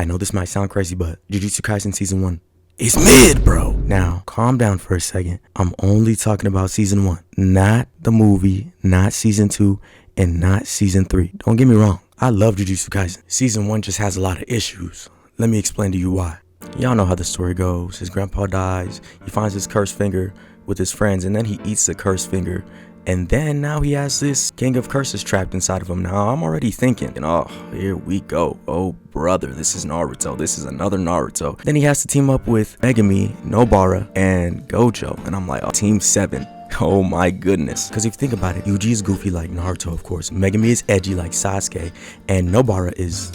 I know this might sound crazy, but Jujutsu Kaisen Season 1 is mid, bro. Now, calm down for a second. I'm only talking about Season 1, not the movie, not Season 2, and not Season 3. Don't get me wrong. I love Jujutsu Kaisen. Season 1 just has a lot of issues. Let me explain to you why. Y'all know how the story goes. His grandpa dies. He finds his cursed finger with his friends, and then he eats the cursed finger. And then now he has this king of curses trapped inside of him. Now I'm already thinking, oh, here we go. Oh, brother, this is Naruto. This is another Naruto. Then he has to team up with Megami, Nobara, and Gojo. And I'm like, oh, Team 7. Oh my goodness. Because if you think about it, Yuji is goofy like Naruto, of course. Megami is edgy like Sasuke. And Nobara is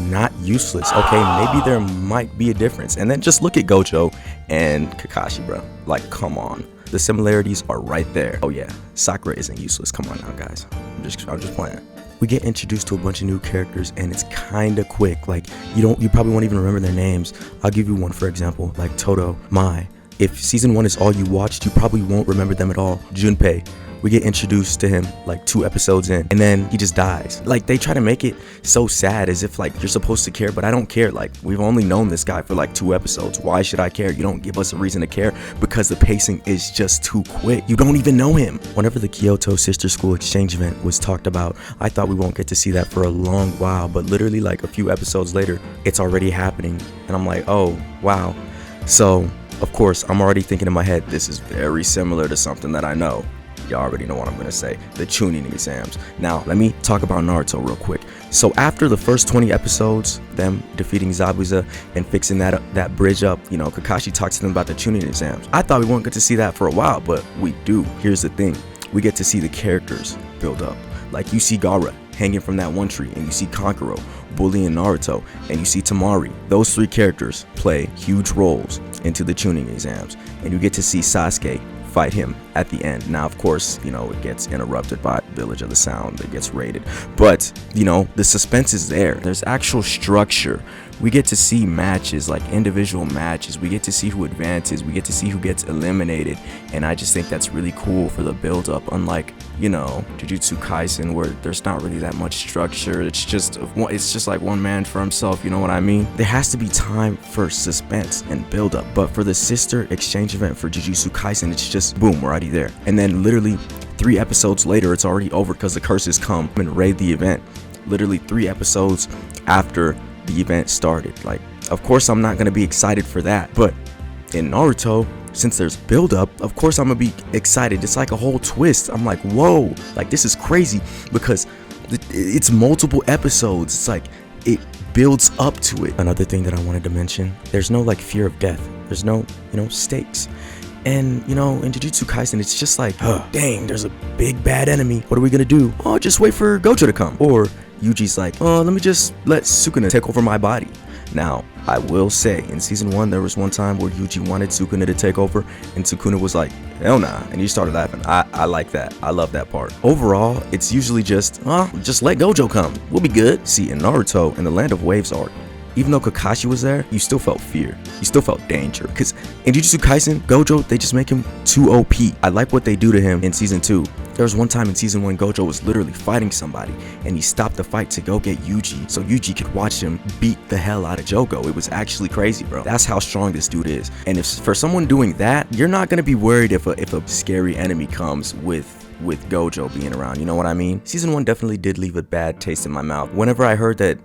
not useless. Okay, maybe there might be a difference. And then just look at Gojo and Kakashi, bro. Like, come on. The similarities are right there. Oh yeah, Sakura isn't useless. Come on now, guys. I'm just playing. We get introduced to a bunch of new characters, and it's kind of quick. Like, you probably won't even remember their names. I'll give you one for example, like Todo, Mai. If Season 1 is all you watched, you probably won't remember them at all. Junpei. We get introduced to him like 2 episodes in, and then he just dies. Like, they try to make it so sad, as if like you're supposed to care, but I don't care. Like, we've only known this guy for like 2 episodes. Why should I care? You don't give us a reason to care, because the pacing is just too quick. You don't even know him. Whenever the Kyoto Sister School exchange event was talked about, I thought we won't get to see that for a long while, but literally like a few episodes later, it's already happening, and I'm like, oh wow. So of course I'm already thinking in my head, this is very similar to something that I know. Y'all already know what I'm gonna say, the Chunin exams. Now, let me talk about Naruto real quick. So after the first 20 episodes, them defeating Zabuza and fixing that bridge up, you know, Kakashi talks to them about the Chunin exams. I thought we wouldn't get to see that for a while, but we do. Here's the thing. We get to see the characters build up. Like, you see Gaara hanging from that one tree, and you see Kankuro bullying Naruto, and you see Temari. Those 3 characters play huge roles into the Chunin exams, and you get to see Sasuke fight him at the end. Now, of course, you know, it gets interrupted by Village of the Sound. It gets raided, but you know, the suspense is there. There's actual structure. We get to see matches, like individual matches. We get to see who advances. We get to see who gets eliminated, and I just think that's really cool for the build up, unlike, you know, Jujutsu Kaisen, where there's not really that much structure. It's just like one man for himself, you know what I mean? There has to be time for suspense and build up, but for the sister exchange event for Jujutsu Kaisen, it's just boom, we're already there. And then literally 3 episodes later, it's already over because the curses come and raid the event. Literally 3 episodes after the event started. Like, of course I'm not gonna be excited for that, but in Naruto, since there's build up, of course I'm gonna be excited. It's like a whole twist. I'm like, whoa, like this is crazy, because it's multiple episodes. It's like it builds up to it. Another thing that I wanted to mention, there's no like fear of death. There's no, you know, stakes. And, you know, in Jujutsu Kaisen, it's just like, oh, dang, there's a big bad enemy. What are we gonna do? Oh, just wait for Gojo to come. Or Yuji's like, oh, let me just let Sukuna take over my body. Now, I will say, in Season 1, there was one time where Yuji wanted Sukuna to take over, and Sukuna was like, hell nah, and he started laughing. I like that. I love that part. Overall, it's usually just let Gojo come. We'll be good. See, in Naruto, in the Land of Waves arc, even though Kakashi was there, you still felt fear. You still felt danger. Because in Jujutsu Kaisen, Gojo, they just make him too OP. I like what they do to him in Season 2. There was one time in Season 1, Gojo was literally fighting somebody, and he stopped the fight to go get Yuji, so Yuji could watch him beat the hell out of Jogo. It was actually crazy, bro. That's how strong this dude is. And if for someone doing that, you're not going to be worried if a scary enemy comes with Gojo being around, you know what I mean? Season 1 definitely did leave a bad taste in my mouth. Whenever I heard that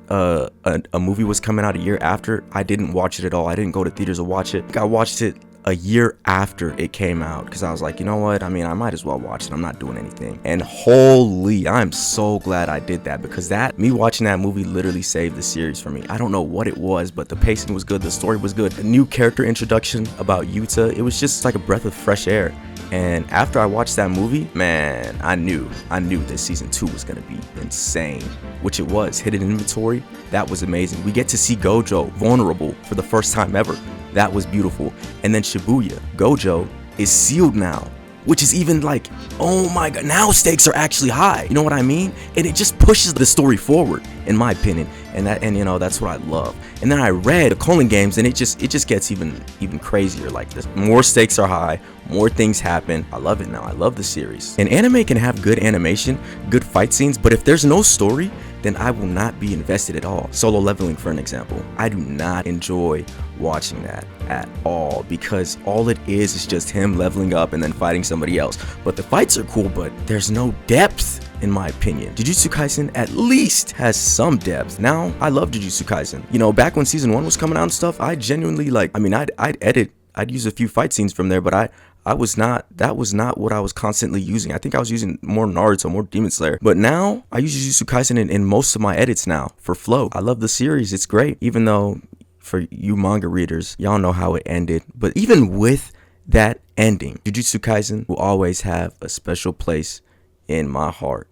a movie was coming out a year after, I didn't watch it at all. I didn't go to theaters to watch it. I watched it a year after it came out, because I was like, you know what, I mean, I might as well watch it. I'm not doing anything. And holy, I'm so glad I did that, because me watching that movie literally saved the series for me. I don't know what it was, but the pacing was good, the story was good, the new character introduction about Yuta, it was just like a breath of fresh air. And after I watched that movie, man, I knew that Season 2 was gonna be insane, which it was. Hidden inventory, that was amazing. We get to see Gojo vulnerable for the first time ever. That was beautiful. And then Shibuya, Gojo is sealed now, which is even like, oh my god, now stakes are actually high. You know what I mean? And it just pushes the story forward, in my opinion. And you know, that's what I love. And then I read the Culling games, and it just gets even crazier. Like, this, more stakes are high, more things happen. I love it now. I love the series. And anime can have good animation, good fight scenes, but if there's no story, then I will not be invested at all. Solo Leveling, for an example, I do not enjoy watching that at all, because all it is just him leveling up and then fighting somebody else. But the fights are cool, but there's no depth, in my opinion. Jujutsu Kaisen at least has some depth. Now, I love Jujutsu Kaisen. You know, back when season 1 was coming out and stuff, I genuinely I'd use a few fight scenes from there, but that was not what I was constantly using. I think I was using more Naruto, more Demon Slayer. But now, I use Jujutsu Kaisen in most of my edits now for flow. I love the series, it's great. Even though, for you manga readers, y'all know how it ended. But even with that ending, Jujutsu Kaisen will always have a special place in my heart.